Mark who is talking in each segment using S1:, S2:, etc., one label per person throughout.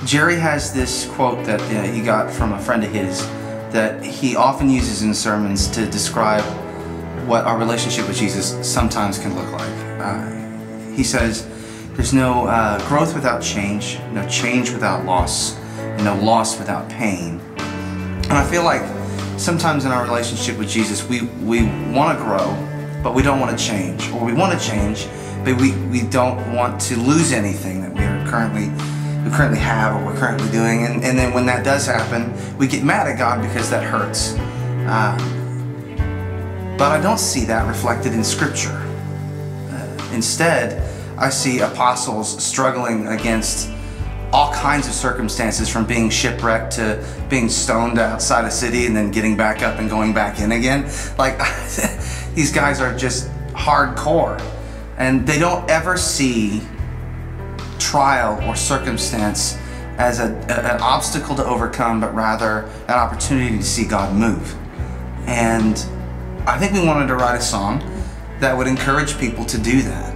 S1: Jerry has this quote that he got from a friend of his that he often uses in sermons to describe what our relationship with Jesus sometimes can look like. He says, there's no growth without change, no change without loss, and no loss without pain. And I feel like sometimes in our relationship with Jesus, we want to grow, but we don't want to change. Or we want to change, but we don't want to lose anything that we currently have or we're currently doing. And then when that does happen, we get mad at God because that hurts. But I don't see that reflected in Scripture. Instead, I see apostles struggling against all kinds of circumstances, from being shipwrecked to being stoned outside a city and then getting back up and going back in again. Like, these guys are just hardcore. And they don't ever see trial or circumstance as an obstacle to overcome, but rather an opportunity to see God move. And I think we wanted to write a song that would encourage people to do that.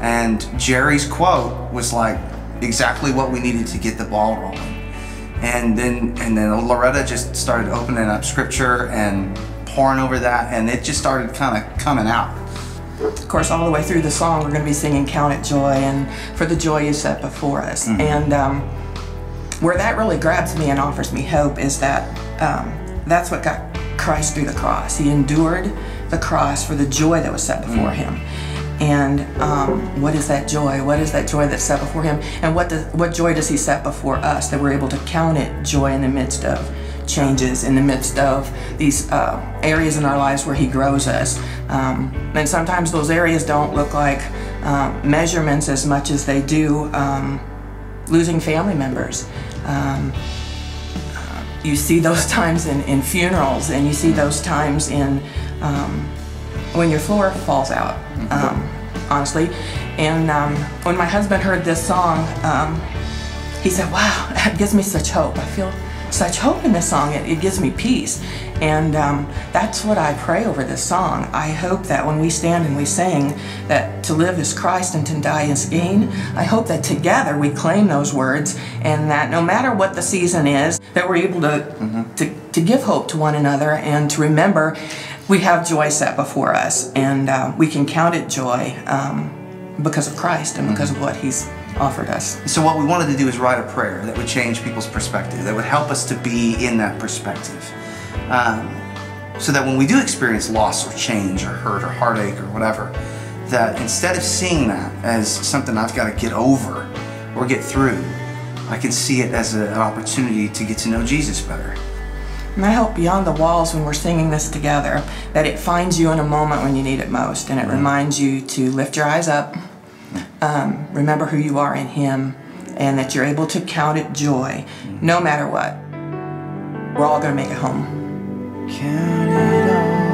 S1: And Jerry's quote was like exactly what we needed to get the ball rolling. And then Loretta just started opening up Scripture and pouring over that, and it just started kind of coming out.
S2: Of course, all the way through the song, we're going to be singing "Count It Joy" and "For the Joy You Set Before Us." Mm-hmm. And where that really grabs me and offers me hope is that that's what got Christ through the cross. He endured the cross for the joy that was set before him. And what is that joy? What is that joy that's set before him? And what joy does he set before us? That we're able to count it joy in the midst of changes, in the midst of these areas in our lives where he grows us. And sometimes those areas don't look like measurements as much as they do losing family members. You see those times in funerals, and you see those times in when your floor falls out, honestly. And when my husband heard this song, he said, wow, that gives me such hope. I feel such hope in this song. It gives me peace. And that's what I pray over this song. I hope that when we stand and we sing that to live is Christ and to die is gain, I hope that together we claim those words, and that no matter what the season is, that we're able to give hope to one another and to remember we have joy set before us, and we can count it joy because of Christ and because of what he's offered us.
S1: So what we wanted to do is write a prayer that would change people's perspective, that would help us to be in that perspective. So that when we do experience loss or change or hurt or heartache or whatever, that instead of seeing that as something I've got to get over or get through, I can see it as an opportunity to get to know Jesus better.
S2: And I hope beyond the walls, when we're singing this together, that it finds you in a moment when you need it most, and it reminds you to lift your eyes up, remember who you are in him, and that you're able to count it joy no matter what. We're all going to make it home.
S1: Count it all.